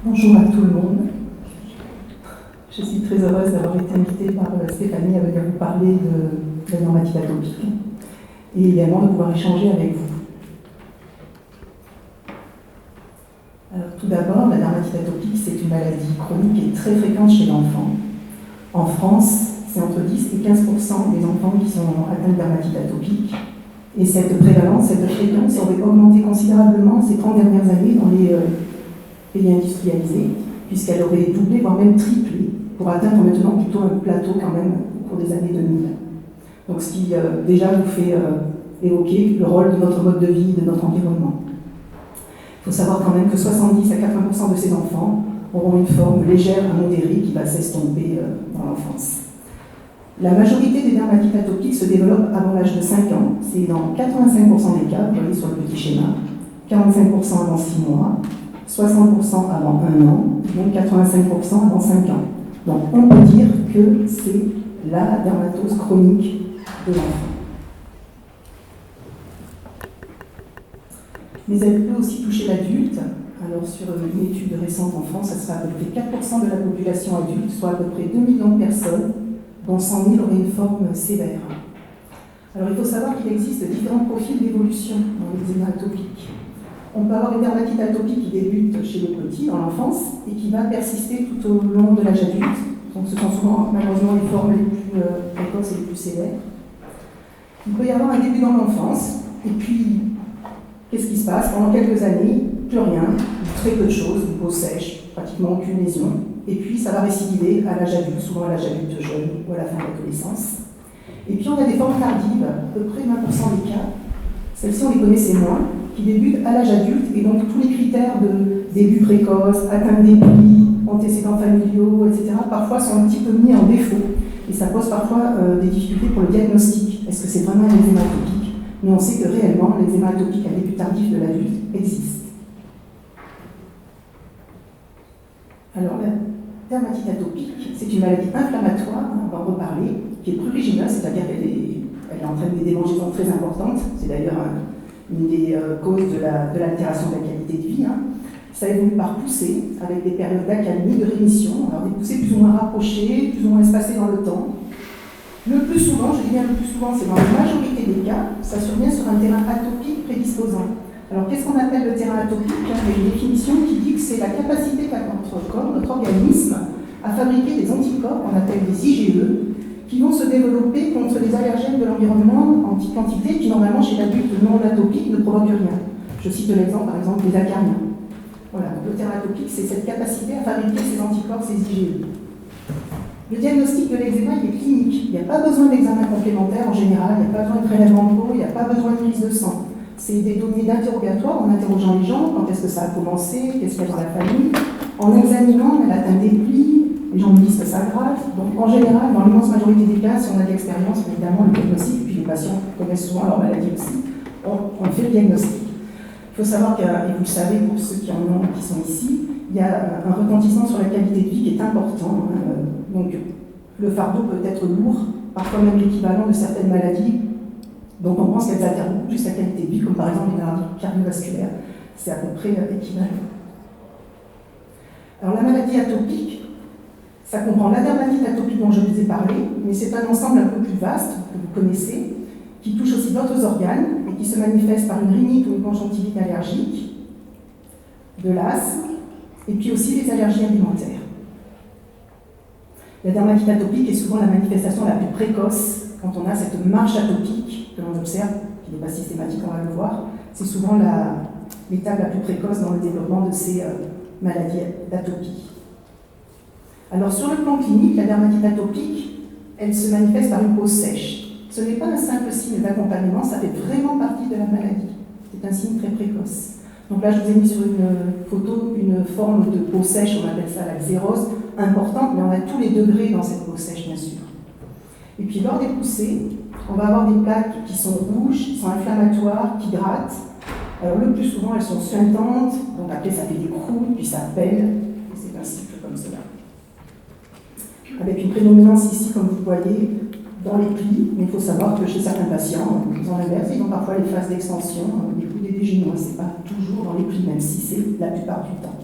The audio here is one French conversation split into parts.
Bonjour à tout le monde. Je suis très heureuse d'avoir été invitée par Stéphanie à venir vous parler de la dermatite atopique et également de pouvoir échanger avec vous. Alors, tout d'abord, la dermatite atopique, c'est une maladie chronique et très fréquente chez l'enfant. En France, c'est entre 10 et 15% des enfants qui sont atteints de dermatite atopique. Et cette prévalence, cette fréquence aurait augmenté considérablement ces 30 dernières années dans les pays industrialisés, puisqu'elle aurait doublé, voire même triplé, pour atteindre maintenant plutôt un plateau quand même au cours des années 2000. Donc ce qui déjà nous fait évoquer le rôle de notre mode de vie, de notre environnement. Il faut savoir quand même que 70 à 80% de ces enfants auront une forme légère à modérée qui va s'estomper dans l'enfance. La majorité des dermatites atopiques se développent avant l'âge de 5 ans. C'est dans 85% des cas, vous voyez sur le petit schéma, 45% avant 6 mois, 60% avant 1 an, donc 85% avant 5 ans. Donc on peut dire que c'est la dermatose chronique de l'enfant. Mais elle peut aussi toucher l'adulte. Alors sur une étude récente en France, ça sera à peu près 4% de la population adulte, soit à peu près 2 millions de personnes, dont 100 000 auraient une forme sévère. Alors il faut savoir qu'il existe différents profils d'évolution dans l'eczéma atopique. On peut avoir une dermatite atopique qui débute chez le petit, dans l'enfance, et qui va persister tout au long de l'âge adulte. Donc ce sont souvent malheureusement les formes les plus précoces et les plus sévères. Il peut y avoir un début dans l'enfance, et puis qu'est-ce qui se passe? Pendant quelques années, plus rien, très peu de choses, une peau sèche, pratiquement aucune lésion, et puis ça va récidiver à l'âge adulte, souvent à l'âge adulte jeune ou à la fin de l'adolescence. Et puis on a des formes tardives, à peu près 20% des cas. Celles-ci on les connaissait moins, qui débutent à l'âge adulte, et donc tous les critères de début précoce, atteinte des plis, antécédents familiaux, etc., parfois sont un petit peu mis en défaut, et ça pose parfois des difficultés pour le diagnostic. Est-ce que c'est vraiment un eczéma atopique? Mais on sait que réellement, l'eczéma atopique à début tardif de l'adulte existe. Alors, la dermatite atopique, c'est une maladie inflammatoire, on va en reparler, qui est prurigineuse, c'est-à-dire qu'elle entraîne des démangeaisons très importantes. C'est d'ailleurs une des causes de l'altération de la qualité de vie. Ça évolue par poussée, avec des périodes d'accalmie, de rémission, alors des poussées plus ou moins rapprochées, plus ou moins espacées dans le temps. Le plus souvent, je dis bien le plus souvent, c'est dans la majorité des cas, ça survient sur un terrain atopique prédisposant. Alors qu'est-ce qu'on appelle le terrain atopique? Il y a une définition qui dit que c'est la capacité qu'a notre corps, notre organisme, à fabriquer des anticorps, qu'on appelle des IgE, qui vont se développer contre les allergènes de l'environnement en petite quantité, qui normalement chez l'adulte non atopique ne provoquent rien. Je cite l'exemple par exemple des acariens. Voilà, donc le terrain atopique, c'est cette capacité à fabriquer ces anticorps, ces IgE. Le diagnostic de l'eczéma, il est clinique. Il n'y a pas besoin d'examen complémentaire en général, il n'y a pas besoin de prélèvement de peau, il n'y a pas besoin de prise de sang. C'est des données d'interrogatoire en interrogeant les gens, quand est-ce que ça a commencé, qu'est-ce qu'il y a dans la famille, en examinant, elle atteint des plis, les gens me disent que ça grave. Donc en général, dans l'immense majorité des cas, si on a de l'expérience, évidemment, le diagnostic, et puis les patients connaissent souvent leur maladie aussi, on fait le diagnostic. Il faut savoir que, et vous le savez pour ceux qui en ont, qui sont ici, il y a un retentissement sur la qualité de vie qui est important. Donc le fardeau peut être lourd, parfois même l'équivalent de certaines maladies. Donc on pense qu'elles altèrent beaucoup plus la qualité de vie, comme par exemple les maladies cardiovasculaires. C'est à peu près équivalent. Alors la maladie atopique, ça comprend la dermatite atopique dont je vous ai parlé, mais c'est un ensemble un peu plus vaste, que vous connaissez, qui touche aussi d'autres organes et qui se manifeste par une rhinite ou une conjonctivite allergique, de l'asthme, et puis aussi les allergies alimentaires. La dermatite atopique est souvent la manifestation la plus précoce quand on a cette marche atopique que l'on observe, qui n'est pas systématique, on va le voir. C'est souvent l'étape la plus précoce dans le développement de ces maladies d'atopie. Alors sur le plan clinique, la dermatite atopique, elle se manifeste par une peau sèche. Ce n'est pas un simple signe d'accompagnement, ça fait vraiment partie de la maladie. C'est un signe très précoce. Donc là, je vous ai mis sur une photo une forme de peau sèche, on appelle ça la xérose, importante, mais on a tous les degrés dans cette peau sèche, bien sûr. Et puis lors des poussées, on va avoir des plaques qui sont rouges, qui sont inflammatoires, qui grattent. Alors le plus souvent, elles sont suintantes, donc après ça fait des croûtes, puis ça pèle, et c'est un cycle comme cela. Avec une prédominance ici, comme vous voyez, dans les plis, mais il faut savoir que chez certains patients, ils ont l'inverse, ils ont parfois les phases d'extension, des coups et des genoux, c'est pas toujours dans les plis, même si c'est la plupart du temps.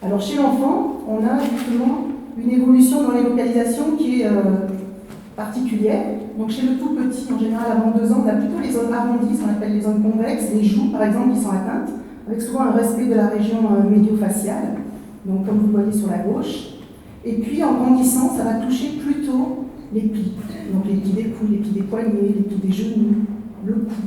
Alors chez l'enfant, on a justement une évolution dans les localisations qui est particulière. Donc chez le tout petit, en général avant 2 ans, on a plutôt les zones arrondies, ce qu'on appelle les zones convexes, les joues par exemple qui sont atteintes, avec souvent un respect de la région médio-faciale, donc comme vous le voyez sur la gauche. Et puis en grandissant, ça va toucher plutôt les plis. Donc les plis des coudes, les plis des poignets, les plis des genoux, le cou.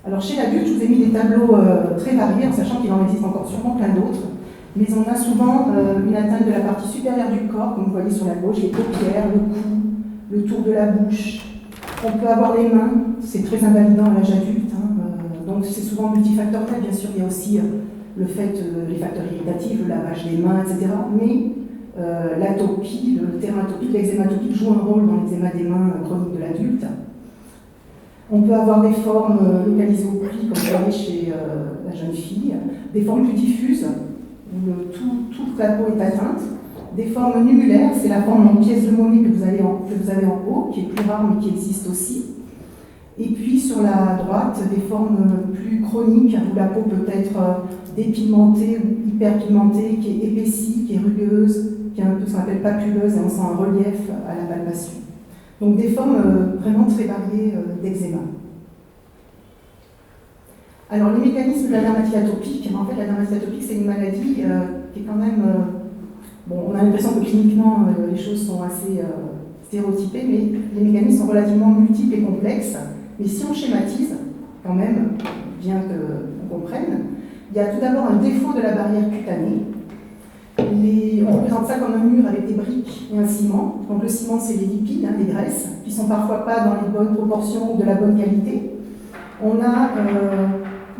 Alors chez l'adulte, je vous ai mis des tableaux très variés, en sachant qu'il en existe encore sûrement plein d'autres. Mais on a souvent une atteinte de la partie supérieure du corps, comme vous voyez sur la gauche, les paupières, le cou, le tour de la bouche. On peut avoir les mains, c'est très invalidant à l'âge adulte, donc c'est souvent multifactoriel, bien sûr, il y a aussi le fait, les facteurs irritatifs, le lavage des mains, etc. Mais l'atopie, le terrain atopique, l'eczéma atopique joue un rôle dans l'eczéma des mains chronique de l'adulte. On peut avoir des formes localisées au pli, comme vous voyez chez la jeune fille, des formes plus diffuses, où toute la peau est atteinte, des formes numulaires, c'est la forme en pièce de monnaie que vous avez en haut, qui est plus rare mais qui existe aussi. Et puis sur la droite, des formes plus chroniques, où la peau peut être dépigmentée ou hyperpigmentée, qui est épaissie, qui est rugueuse, qui est un peu ce qu'on appelle papuleuse, et on sent un relief à la palpation. Donc des formes vraiment très variées d'eczéma. Alors les mécanismes de la dermatite atopique, en fait la dermatite atopique c'est une maladie qui est quand même... bon, on a l'impression que cliniquement les choses sont assez stéréotypées, mais les mécanismes sont relativement multiples et complexes. Mais si on schématise, quand même, bien qu'on comprenne, il y a tout d'abord un défaut de la barrière cutanée. On représente ça comme un mur avec des briques et un ciment. Donc le ciment, c'est les lipides, les graisses, qui ne sont parfois pas dans les bonnes proportions ou de la bonne qualité. On a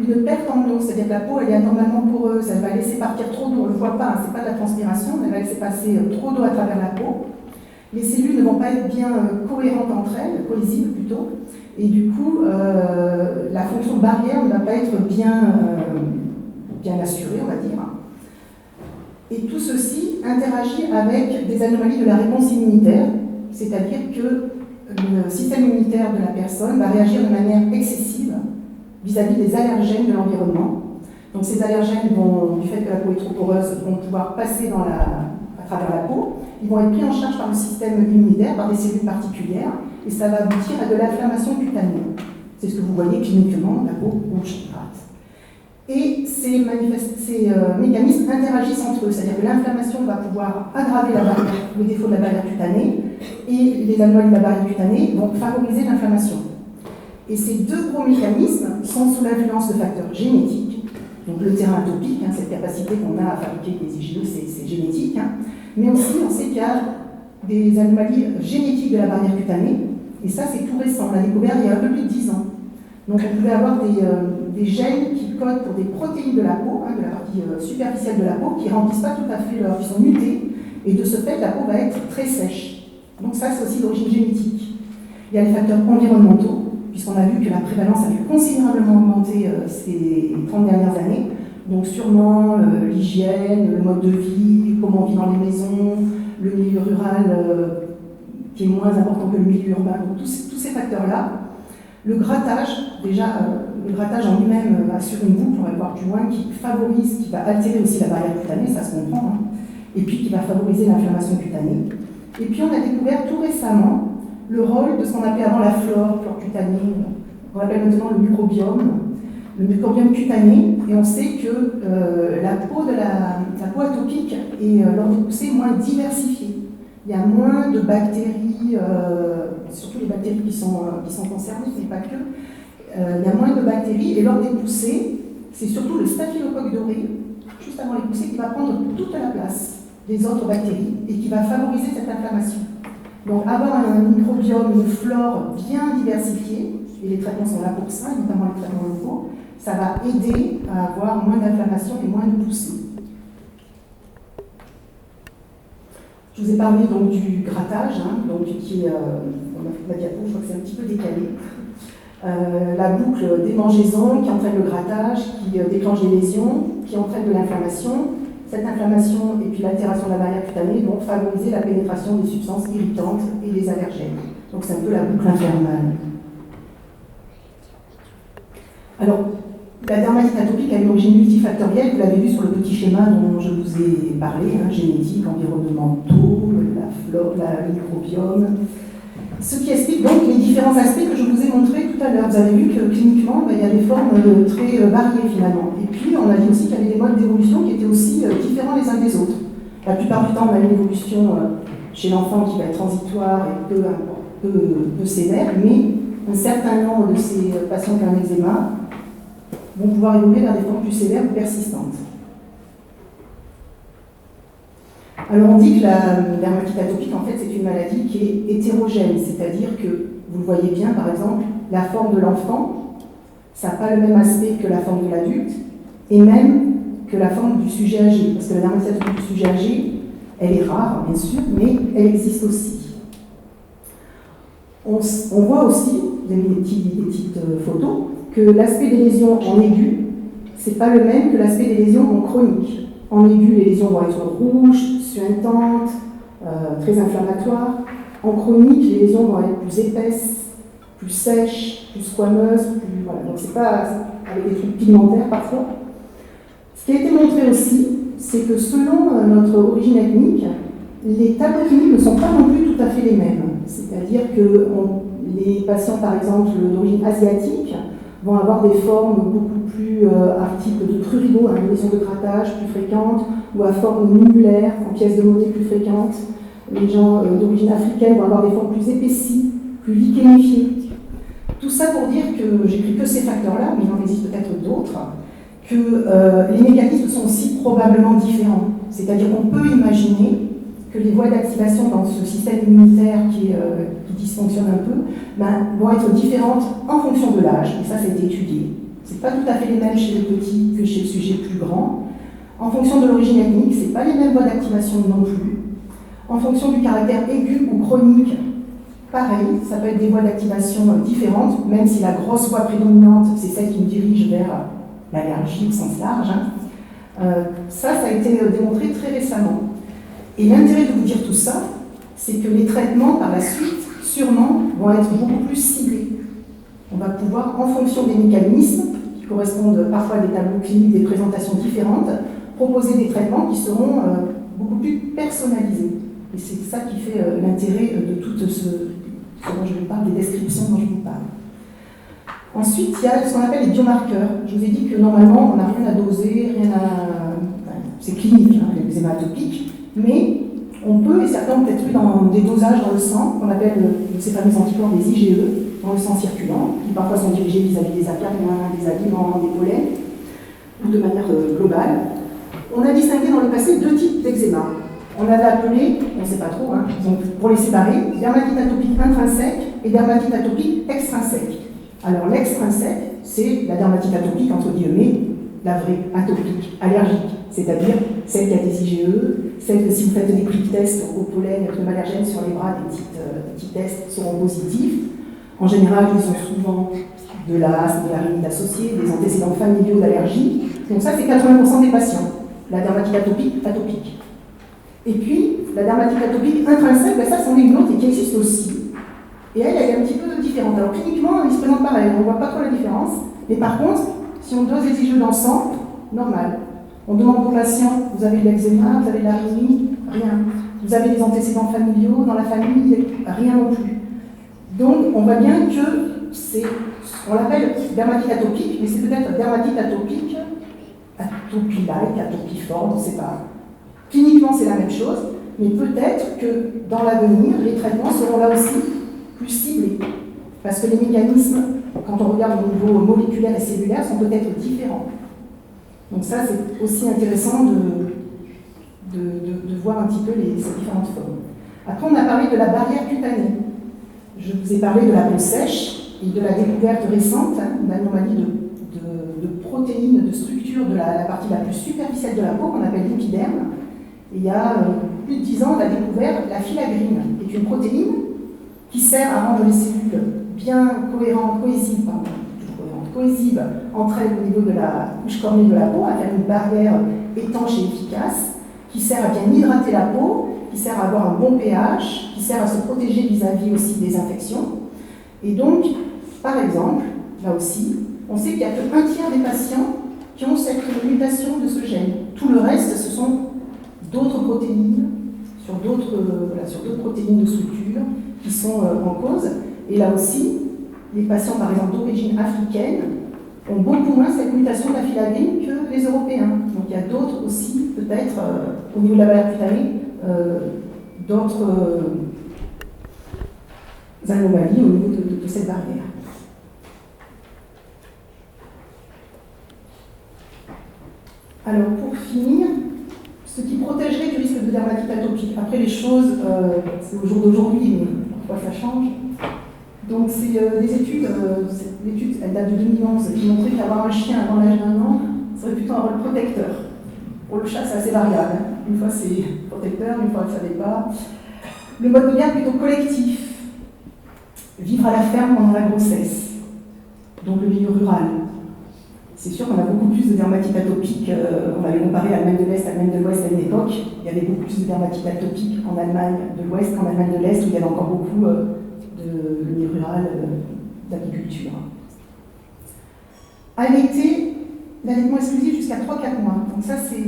une perte en eau, c'est-à-dire que la peau elle est anormalement poreuse, elle va laisser partir trop d'eau, on ne le voit pas, c'est pas de la transpiration, elle va laisser passer trop d'eau à travers la peau. Les cellules ne vont pas être bien cohérentes entre elles, cohésives plutôt, et du coup la fonction barrière ne va pas être bien assurée, on va dire. Et tout ceci interagit avec des anomalies de la réponse immunitaire, c'est-à-dire que le système immunitaire de la personne va réagir de manière excessive vis-à-vis des allergènes de l'environnement. Donc ces allergènes, du fait que la peau est trop poreuse, vont pouvoir passer à travers la peau. Ils vont être pris en charge par le système immunitaire, par des cellules particulières, et ça va aboutir à de l'inflammation cutanée. C'est ce que vous voyez cliniquement, la peau rouge, gratte. Et ces mécanismes interagissent entre eux, c'est-à-dire que l'inflammation va pouvoir aggraver le défaut de la barrière cutanée, et les anomalies de la barrière cutanée vont favoriser l'inflammation. Et ces deux gros mécanismes sont sous l'influence de facteurs génétiques, donc le terrain atopique, cette capacité qu'on a à fabriquer des IgE, c'est génétique, mais aussi on sait qu'il y a des anomalies génétiques de la barrière cutanée, et ça c'est tout récent, on l'a découvert il y a un peu plus de 10 ans. Donc on pouvait avoir des gènes qui codent pour des protéines de la peau, de la partie superficielle de la peau, qui ne remplissent pas tout à fait qui sont mutées, et de ce fait la peau va être très sèche. Donc ça c'est aussi d'origine génétique. Il y a les facteurs environnementaux, puisqu'on a vu que la prévalence a pu considérablement augmenter ces 30 dernières années. Donc sûrement l'hygiène, le mode de vie, comment on vit dans les maisons, le milieu rural qui est moins important que le milieu urbain, donc tous ces facteurs-là. Le grattage, déjà, le grattage en lui-même assure une boucle, on va le voir plus loin, qui favorise, qui va altérer aussi la barrière cutanée, ça se comprend, et puis qui va favoriser l'inflammation cutanée. Et puis on a découvert tout récemment le rôle de ce qu'on appelait avant la flore cutanée, qu'on appelle maintenant le microbiome cutané, et on sait que la peau atopique est lors des poussées moins diversifiée. Il y a moins de bactéries, surtout les bactéries qui sont concernées, mais pas que. Il y a moins de bactéries, et lors des poussées, c'est surtout le staphylocoque doré, juste avant les poussées, qui va prendre toute la place des autres bactéries et qui va favoriser cette inflammation. Donc avoir un microbiome, une flore bien diversifiée, et les traitements sont là pour ça, notamment les traitements locaux, ça va aider à avoir moins d'inflammation et moins de poussées. Je vous ai parlé donc du grattage, donc qui est, la diapo, je crois que c'est un petit peu décalé. La boucle démangeaison qui entraîne le grattage, qui déclenche des lésions, qui entraîne de l'inflammation. Cette inflammation et puis l'altération de la barrière cutanée vont favoriser la pénétration des substances irritantes et des allergènes. Donc c'est un peu la boucle infernale. Alors, La dermatite atopique a une origine multifactorielle, vous l'avez vu sur le petit schéma dont je vous ai parlé, hein, génétique, environnementaux, la flore, le microbiome. Ce qui explique donc les différents aspects que je vous ai montrés tout à l'heure. Vous avez vu que cliniquement, il y a des formes très variées finalement. Et puis, on a dit aussi qu'il y avait des modes d'évolution qui étaient aussi différents les uns des autres. La plupart du temps, on a une évolution chez l'enfant qui va être transitoire et peu sévère, mais un certain nombre de ces patients qui ont un eczéma vont pouvoir évoluer vers des formes plus sévères ou persistantes. Alors on dit que la dermatite atopique, en fait, c'est une maladie qui est hétérogène, c'est-à-dire que, vous le voyez bien, par exemple, la forme de l'enfant, ça n'a pas le même aspect que la forme de l'adulte, et même que la forme du sujet âgé, parce que la dermatite atopique du sujet âgé, elle est rare, bien sûr, mais elle existe aussi. On voit aussi, vous avez des petites photos, que l'aspect des lésions en aigu, c'est pas le même que l'aspect des lésions en chronique. En aigu, les lésions vont être rouges, suintantes, très inflammatoires. En chronique, les lésions vont être plus épaisses, plus sèches, plus squameuses. Voilà. Donc c'est pas avec des trucs pigmentaires parfois. Ce qui a été montré aussi, c'est que selon notre origine ethnique, les tableaux cliniques ne sont pas non plus tout à fait les mêmes. C'est-à-dire que les patients, par exemple, d'origine asiatique, vont avoir des formes beaucoup plus articles de prurigo, une lésion de grattage plus fréquente, ou à forme numulaire, en pièces de monnaie plus fréquentes. Les gens d'origine africaine vont avoir des formes plus épaissies, plus lichénifiées. Tout ça pour dire que j'écris que ces facteurs-là, mais il en existe peut-être d'autres, que les mécanismes sont aussi probablement différents. C'est-à-dire qu'on peut imaginer que les voies d'activation dans ce système immunitaire qui dysfonctionne un peu vont être différentes en fonction de l'âge, et ça c'est étudié. Ce n'est pas tout à fait les mêmes chez le petit que chez le sujet plus grand. En fonction de l'origine ethnique, ce n'est pas les mêmes voies d'activation non plus. En fonction du caractère aigu ou chronique, pareil, ça peut être des voies d'activation différentes, même si la grosse voie prédominante, c'est celle qui nous dirige vers l'allergie au sens large. Ça a été démontré très récemment. Et l'intérêt de vous dire tout ça, c'est que les traitements, par la suite, sûrement, vont être beaucoup plus ciblés. On va pouvoir, en fonction des mécanismes, qui correspondent parfois à des tableaux cliniques, des présentations différentes, proposer des traitements qui seront beaucoup plus personnalisés. Et c'est ça qui fait l'intérêt de tout ce dont je vous parle, des descriptions dont je vous parle. Ensuite, il y a ce qu'on appelle les biomarqueurs. Je vous ai dit que normalement, on n'a rien à doser, c'est clinique, hein, l'eczéma atopique, mais on peut, et certains ont peut-être eu dans des dosages dans le sang, qu'on appelle ces fameux anticorps des IgE, dans le sang circulant, qui parfois sont dirigés vis-à-vis des acariens, des aliments, des pollens, ou de manière globale. On a distingué dans le passé deux types d'eczéma. On avait appelé, on ne sait pas trop, donc pour les séparer, dermatite atopique intrinsèque et dermatite atopique extrinsèque. Alors l'extrinsèque, c'est la dermatite atopique, entre guillemets, la vraie atopique allergique, c'est-à-dire celle qui a des IgE, celle que si vous faites des quick tests au pollen, avec le allergène sur les bras, des petits tests seront positifs. En général, ils ont souvent de l'asthme, de la rhinite associée, des antécédents familiaux d'allergie. Donc ça, c'est 80% des patients, la dermatite atopique. Et puis, la dermatite atopique intrinsèque, ça, c'en est une autre et qui existe aussi. Et elle est un petit peu différente. Alors, cliniquement, ils se présentent pareil, on ne voit pas trop la différence. Mais par contre, si on dose les IgE dans le sang, normal. On demande aux patients, vous avez de l'eczéma, vous avez de la rhinite, rien. Vous avez des antécédents familiaux dans la famille, rien non plus. Donc, on voit bien que c'est, on l'appelle dermatite atopique, mais c'est peut-être dermatite atopique, atopie-like, atopiforme, on ne sait pas. Cliniquement, c'est la même chose, mais peut-être que dans l'avenir, les traitements seront là aussi plus ciblés. Parce que les mécanismes, quand on regarde au niveau moléculaire et cellulaire, sont peut-être différents. Donc ça, c'est aussi intéressant de voir un petit peu ces différentes formes. Après, on a parlé de la barrière cutanée. Je vous ai parlé de la peau sèche et de la découverte récente d'anomalie de protéines, de structure de la partie la plus superficielle de la peau, qu'on appelle l'épiderme. Et il y a plus de 10 ans, on a découvert la filagrine, qui est une protéine qui sert à rendre les cellules bien cohésives entre elles au niveau de la couche cornée de la peau, à faire une barrière étanche et efficace, qui sert à bien hydrater la peau, qui sert à avoir un bon pH, qui sert à se protéger vis-à-vis aussi des infections. Et donc, par exemple, là aussi, on sait qu'il n'y a qu'un tiers des patients qui ont cette mutation de ce gène. Tout le reste, ce sont d'autres protéines, sur d'autres protéines de structure qui sont en cause. Et là aussi, les patients, par exemple, d'origine africaine, ont beaucoup moins cette mutation de la filagrine que les Européens. Donc il y a d'autres aussi, peut-être, au niveau de la barrière cutanée, d'autres anomalies au niveau de cette barrière. Alors, pour finir, ce qui protégerait du risque de dermatite atopique. Après, les choses, c'est au jour d'aujourd'hui, mais parfois ça change. Donc, c'est des études, l'étude, elle date de 2011, qui montrait qu'avoir un chien avant l'âge d'1 an serait plutôt un rôle protecteur. Pour le chat, c'est assez variable. Une fois, c'est protecteur, une fois, ça l'est pas. Le mode de garde plutôt collectif. Vivre à la ferme pendant la grossesse. Donc, le milieu rural. C'est sûr qu'on a beaucoup plus de dermatite atopique. On avait comparé Allemagne de l'Est, Allemagne de l'Ouest à une époque. Il y avait beaucoup plus de dermatite atopique en Allemagne de l'Ouest qu'en Allemagne de l'Est, où il y avait encore beaucoup de milieu rural, d'agriculture. Allaiter, l'allaitement exclusif jusqu'à 3-4 mois. Donc ça, c'est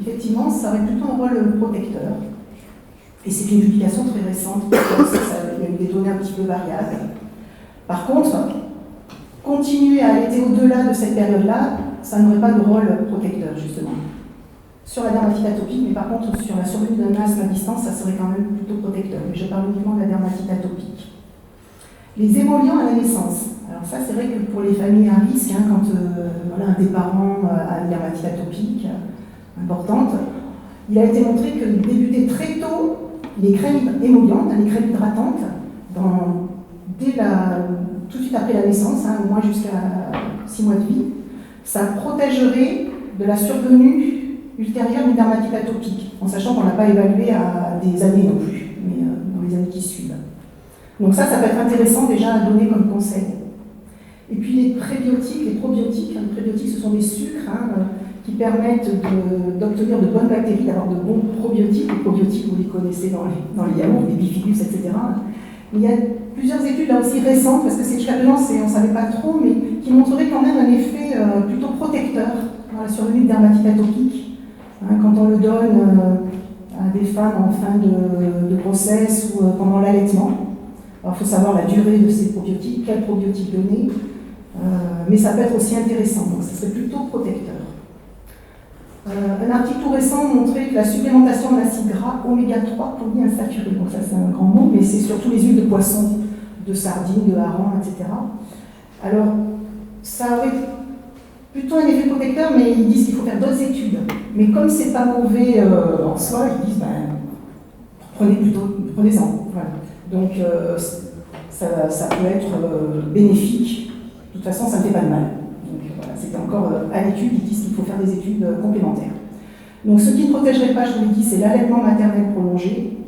effectivement, ça aurait plutôt un rôle protecteur. Et c'est une publication très récente, il y a eu des données un petit peu variables. Par contre, continuer à allaiter au-delà de cette période-là, ça n'aurait pas de rôle protecteur, justement. Sur la dermatite atopique, mais par contre, sur la survenue d'un asthme à distance, ça serait quand même plutôt protecteur. Mais je parle uniquement de la dermatite atopique. Les émollients à la naissance. Alors ça, c'est vrai que pour les familles à risque, quand voilà, un des parents a une dermatite atopique importante, il a été montré que débuter très tôt les crèmes émolliantes, les crèmes hydratantes, tout de suite après la naissance, au moins jusqu'à 6 mois de vie, ça protégerait de la survenue ultérieure d'une dermatite atopique, en sachant qu'on n'a pas évalué à des années non plus, mais dans les années qui suivent. Donc ça peut être intéressant déjà à donner comme conseil. Et puis les prébiotiques, les probiotiques, les prébiotiques ce sont des sucres qui permettent d'obtenir de bonnes bactéries, d'avoir de bons probiotiques. Les probiotiques, vous les connaissez dans les yaourts, les bifidus, etc. Il y a plusieurs études là aussi récentes, parce que c'est jusqu'à maintenant, on ne savait pas trop, mais qui montreraient quand même un effet plutôt protecteur dans la survenue de dermatite atopique. Quand on le donne à des femmes en fin de grossesse ou pendant l'allaitement. Alors il faut savoir la durée de ces probiotiques, quels probiotiques donner, mais ça peut être aussi intéressant, donc ça serait plutôt protecteur. Un article tout récent montrait que la supplémentation d'acide gras oméga 3 polyinsaturé, donc ça c'est un grand mot, mais c'est surtout les huiles de poisson, de sardines, de harengs, etc. Alors, ça aurait plutôt un effet protecteur, mais ils disent qu'il faut faire d'autres études. Mais comme c'est pas mauvais en soi, ils disent, prenez-en. Voilà. Donc, ça peut être bénéfique. De toute façon, ça ne fait pas de mal. Donc voilà, c'était encore à l'étude, ils disent qu'il faut faire des études complémentaires. Donc ce qui ne protégerait pas, je vous l'ai dit, c'est l'allaitement maternel prolongé,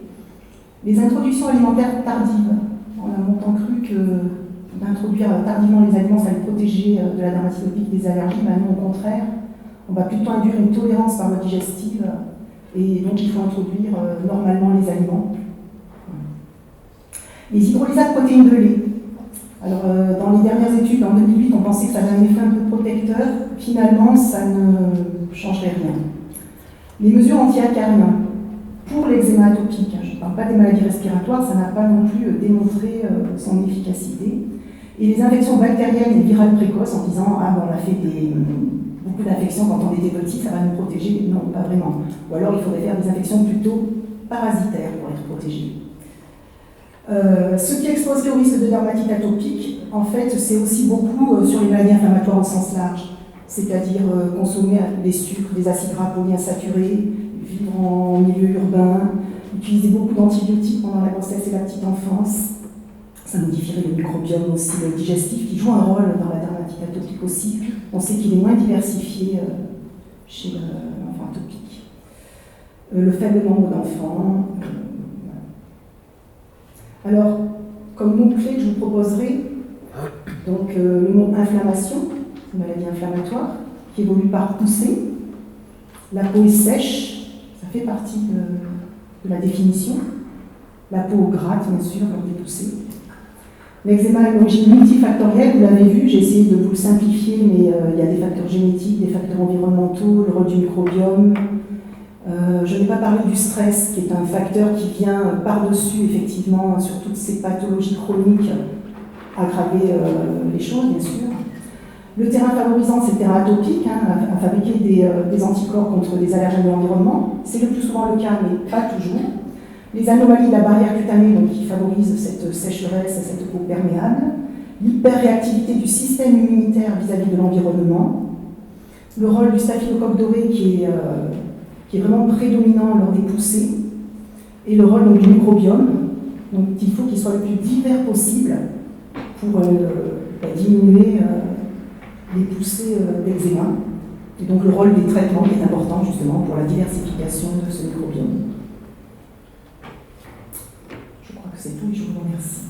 les introductions alimentaires tardives. On a longtemps cru que d'introduire tardivement les aliments, ça allait protéger de la dermatite atopique des allergies. Nous, au contraire, on va plutôt induire une tolérance par voie digestive, et donc il faut introduire normalement les aliments. Les hydrolysats de protéines de lait. Alors, dans les dernières études, en 2008, on pensait que ça avait un effet un peu protecteur. Finalement, ça ne changerait rien. Les mesures anti-acariens pour l'eczéma atopique, je ne parle pas des maladies respiratoires, ça n'a pas non plus démontré son efficacité. Et les infections bactériennes et virales précoces, en disant on a fait beaucoup d'infections quand on était petit, ça va nous protéger. Non, pas vraiment. Ou alors il faudrait faire des infections plutôt parasitaires pour être protégé. Ce qui exposerait au risque de dermatite atopique, en fait, c'est aussi beaucoup sur les maladies inflammatoires au sens large, c'est-à-dire consommer des sucres, des acides gras polyinsaturés, vivre en milieu urbain, utiliser beaucoup d'antibiotiques pendant la grossesse et la petite enfance. Ça modifierait le microbiome aussi digestif qui joue un rôle dans la dermatite atopique aussi. On sait qu'il est moins diversifié chez l'enfant atopique. Le faible nombre d'enfants. Alors, comme mot-clé que je vous proposerai, donc le mot inflammation, une maladie inflammatoire, qui évolue par poussée. La peau est sèche, ça fait partie de la définition. La peau gratte, bien sûr, lors des poussées. L'eczéma a une origine multifactorielle, vous l'avez vu, j'ai essayé de vous le simplifier, mais il y a des facteurs génétiques, des facteurs environnementaux, le rôle du microbiome. Je n'ai pas parlé du stress, qui est un facteur qui vient par-dessus, effectivement, sur toutes ces pathologies chroniques, aggraver les choses, bien sûr. Le terrain favorisant, c'est le terrain atopique, à fabriquer des anticorps contre des allergènes de l'environnement. C'est le plus souvent le cas, mais pas toujours. Les anomalies de la barrière cutanée, donc, qui favorisent cette sécheresse et cette peau perméable. L'hyperréactivité du système immunitaire vis-à-vis de l'environnement. Le rôle du staphylocoque doré qui est vraiment prédominant lors des poussées. Et le rôle donc, du microbiome. Donc, il faut qu'il soit le plus divers possible pour diminuer les poussées d'eczéma. Et donc le rôle des traitements qui est important justement pour la diversification de ce microbiome. Je crois que c'est tout et je vous remercie.